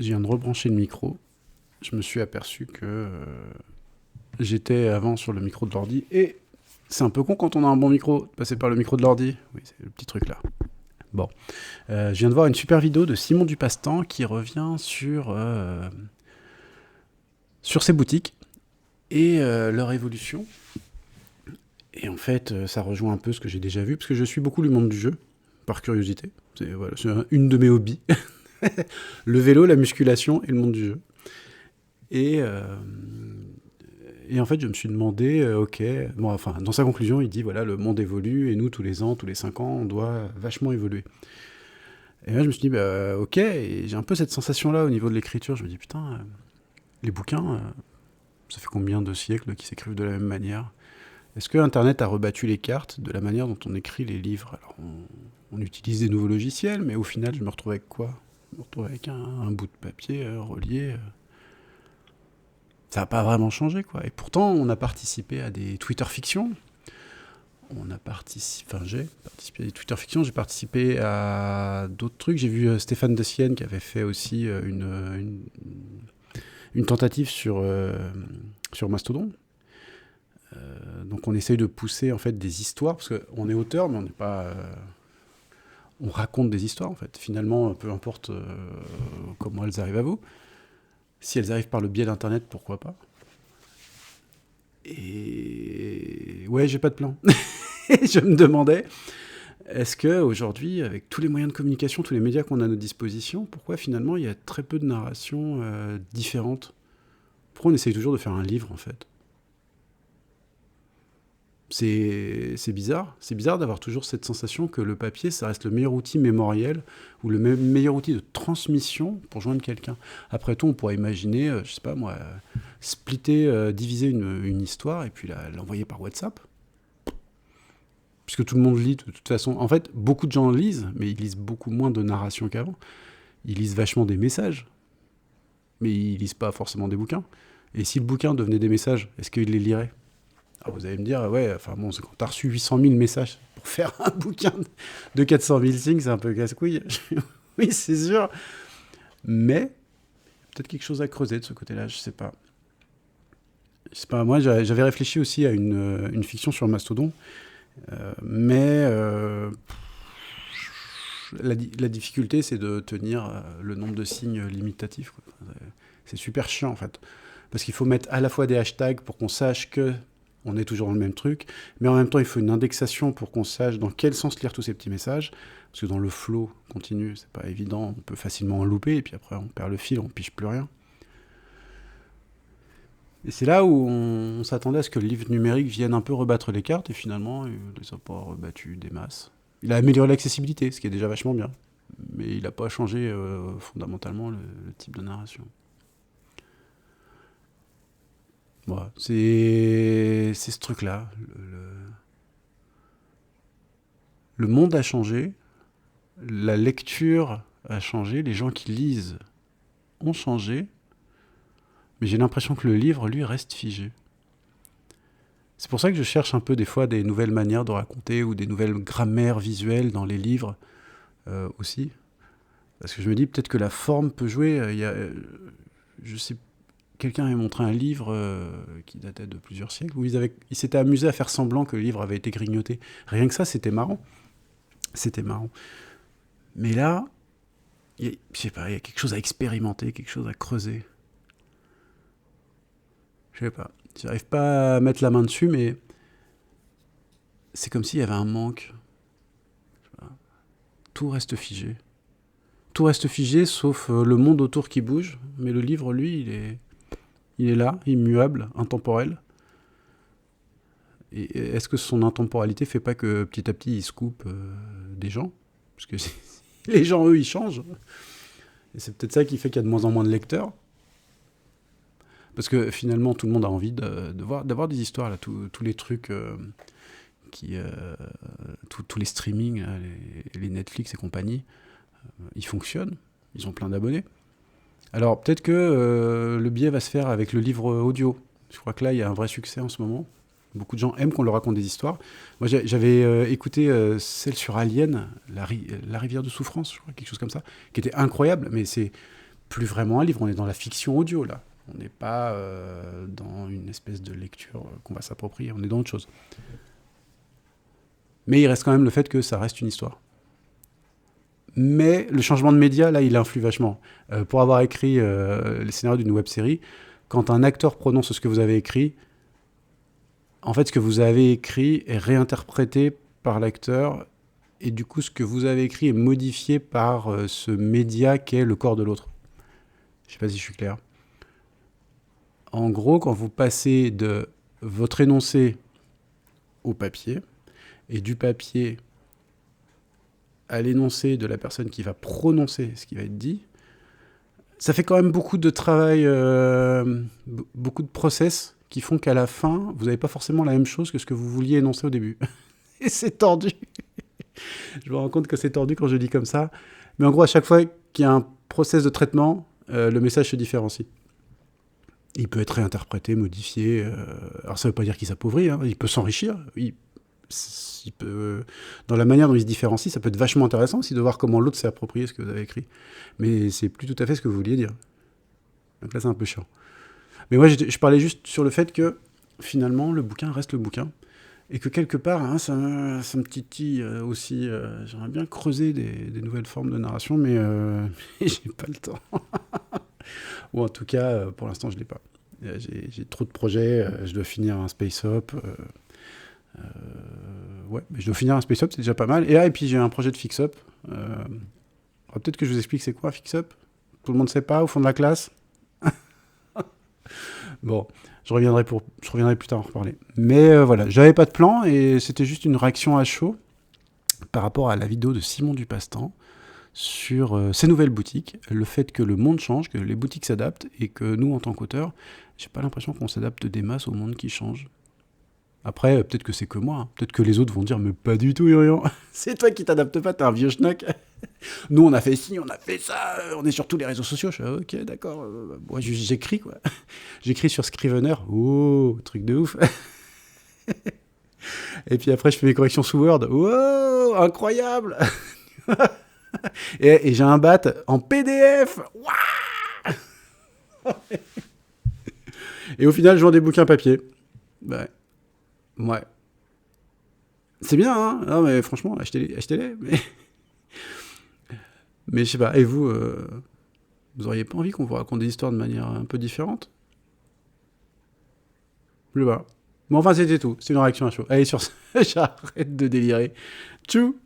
Je viens de rebrancher le micro. Je me suis aperçu que j'étais avant sur le micro de l'ordi. Et c'est un peu con quand on a un bon micro, de passer par le micro de l'ordi. Oui, c'est le petit truc là. Bon. Je viens de voir une super vidéo de Simon Dupastan qui revient sur ses boutiques et leur évolution. Et en fait, ça rejoint un peu ce que j'ai déjà vu, parce que je suis beaucoup le monde du jeu, par curiosité. C'est une de mes hobbies. Le vélo, la musculation et le monde du jeu. Et, euh, et en fait, je me suis demandé, ok, bon, enfin, dans sa conclusion, il dit, voilà, le monde évolue, et nous, tous les ans, tous les 5 ans, on doit vachement évoluer. Et là, je me suis dit, bah, ok, et j'ai un peu cette sensation-là au niveau de l'écriture. Je me dis, putain, les bouquins, ça fait combien de siècles qu'ils s'écrivent de la même manière? Est-ce que Internet a rebattu les cartes de la manière dont on écrit les livres? Alors, on utilise des nouveaux logiciels, mais au final, je me retrouve avec quoi? Je me retrouve avec un bout de papier relié. Ça n'a pas vraiment changé, quoi. Et pourtant, on a participé à des Twitter fictions. J'ai participé à des Twitter fictions, j'ai participé à d'autres trucs. J'ai vu Stéphane Dessienne qui avait fait aussi une tentative sur Mastodon. Donc on essaye de pousser en fait des histoires, parce qu'on est auteur, mais on n'est pas... on raconte des histoires, en fait. Finalement, peu importe comment elles arrivent à vous. Si elles arrivent par le biais d'Internet, pourquoi pas? Et ouais, j'ai pas de plan. Je me demandais, est-ce que aujourd'hui, avec tous les moyens de communication, tous les médias qu'on a à notre disposition, pourquoi finalement il y a très peu de narrations différentes? Pourquoi on essaye toujours de faire un livre, en fait? C'est bizarre. C'est bizarre d'avoir toujours cette sensation que le papier, ça reste le meilleur outil mémoriel ou le meilleur outil de transmission pour joindre quelqu'un. Après tout, on pourrait imaginer, je sais pas moi, splitter, diviser une histoire et puis l'envoyer par WhatsApp. Puisque tout le monde lit de toute façon. En fait, beaucoup de gens lisent, mais ils lisent beaucoup moins de narration qu'avant. Ils lisent vachement des messages, mais ils lisent pas forcément des bouquins. Et si le bouquin devenait des messages, est-ce qu'ils les liraient? Alors vous allez me dire, ouais, enfin bon, c'est quand t'as reçu 800 000 messages pour faire un bouquin de 400 000 signes, c'est un peu casse-couille. Oui, c'est sûr. Mais peut-être quelque chose à creuser de ce côté-là, je sais pas. Je sais pas, moi j'avais réfléchi aussi à une fiction sur Mastodon, mais la difficulté c'est de tenir le nombre de signes limitatif, quoi. C'est super chiant en fait. Parce qu'il faut mettre à la fois des hashtags pour qu'on sache que on est toujours dans le même truc, mais en même temps, il faut une indexation pour qu'on sache dans quel sens lire tous ces petits messages, parce que dans le flow continu, c'est pas évident, on peut facilement en louper, et puis après, on perd le fil, on pige plus rien. Et c'est là où on s'attendait à ce que le livre numérique vienne un peu rebattre les cartes, et finalement, il les a pas rebattu des masses. Il a amélioré l'accessibilité, ce qui est déjà vachement bien, mais il n'a pas changé fondamentalement le type de narration. Voilà, c'est ce truc-là. Le monde a changé, la lecture a changé, les gens qui lisent ont changé, mais j'ai l'impression que le livre, lui, reste figé. C'est pour ça que je cherche un peu des fois des nouvelles manières de raconter ou des nouvelles grammaires visuelles dans les livres aussi. Parce que je me dis peut-être que la forme peut jouer. Je sais, quelqu'un avait montré un livre qui datait de plusieurs siècles où ils s'étaient amusés à faire semblant que le livre avait été grignoté. Rien que ça, c'était marrant. C'était marrant. Mais là, je sais pas, il y a quelque chose à expérimenter, quelque chose à creuser. Je sais pas. J'arrive pas à mettre la main dessus, mais c'est comme s'il y avait un manque. Tout reste figé. Tout reste figé, sauf le monde autour qui bouge. Mais le livre, lui, il est là, immuable, intemporel. Et est-ce que son intemporalité fait pas que petit à petit, il se coupe des gens? Parce que les gens, eux, ils changent. Et c'est peut-être ça qui fait qu'il y a de moins en moins de lecteurs. Parce que finalement, tout le monde a envie d'avoir des histoires, là, tous les trucs tous les streamings, là, les Netflix et compagnie, ils fonctionnent, ils ont plein d'abonnés. Alors peut-être que le biais va se faire avec le livre audio. Je crois que là, il y a un vrai succès en ce moment. Beaucoup de gens aiment qu'on leur raconte des histoires. Moi, j'avais écouté celle sur Alien, la rivière de souffrance, je crois, quelque chose comme ça, qui était incroyable, mais c'est plus vraiment un livre, on est dans la fiction audio, là. On n'est pas dans une espèce de lecture qu'on va s'approprier, on est dans autre chose. Mais il reste quand même le fait que ça reste une histoire. Mais le changement de média, là, il influe vachement. Pour avoir écrit les scénarios d'une web-série, quand un acteur prononce ce que vous avez écrit, en fait, ce que vous avez écrit est réinterprété par l'acteur, et du coup, ce que vous avez écrit est modifié par ce média qu'est le corps de l'autre. Je sais pas si je suis clair. En gros, quand vous passez de votre énoncé au papier, et du papier à l'énoncé de la personne qui va prononcer ce qui va être dit, ça fait quand même beaucoup de travail, beaucoup de process qui font qu'à la fin, vous n'avez pas forcément la même chose que ce que vous vouliez énoncer au début. Et c'est tordu. Je me rends compte que c'est tordu quand je dis comme ça. Mais en gros, à chaque fois qu'il y a un process de traitement, le message se différencie. Il peut être réinterprété, modifié. Alors ça ne veut pas dire qu'il s'appauvrit, hein. Il peut s'enrichir. Il peut, dans la manière dont il se différencie, ça peut être vachement intéressant aussi de voir comment l'autre s'est approprié ce que vous avez écrit. Mais c'est plus tout à fait ce que vous vouliez dire. Donc là, c'est un peu chiant. Mais moi, je parlais juste sur le fait que, finalement, le bouquin reste le bouquin. Et que quelque part, hein, ça me titille aussi. J'aimerais bien creuser des nouvelles formes de narration, mais j'ai pas le temps. Ou en tout cas, pour l'instant, je l'ai pas. J'ai trop de projets. Je dois finir un Space Up. Ouais, mais je dois finir un Space Up, c'est déjà pas mal. Et puis j'ai un projet de Fix Up. Peut-être que je vous explique c'est quoi Fix Up. Tout le monde sait pas, au fond de la classe. Bon, je reviendrai plus tard en reparler. Mais voilà, j'avais pas de plan et c'était juste une réaction à chaud par rapport à la vidéo de Simon Dupastan sur ces nouvelles boutiques, le fait que le monde change, que les boutiques s'adaptent et que nous, en tant qu'auteurs, j'ai pas l'impression qu'on s'adapte des masses au monde qui change. Après, peut-être que c'est que moi, hein. Peut-être que les autres vont dire « Mais pas du tout, Urian, c'est toi qui t'adaptes pas, t'es un vieux schnock. Nous, on a fait ci, on a fait ça, on est sur tous les réseaux sociaux. » Je suis « Ok, d'accord, moi j'écris, quoi. » J'écris sur Scrivener, oh, truc de ouf. Et puis après, je fais mes corrections sous Word, oh, incroyable. Et j'ai un bat en PDF. Et au final, je vends des bouquins papier. Ouais. Ouais. C'est bien, hein. Non, mais franchement, achetez-les. Mais je sais pas. Et vous, vous auriez pas envie qu'on vous raconte des histoires de manière un peu différente? Je sais pas. Bon, enfin, c'était tout. C'est une réaction à chaud. Allez, sur ça, j'arrête de délirer. Tchou!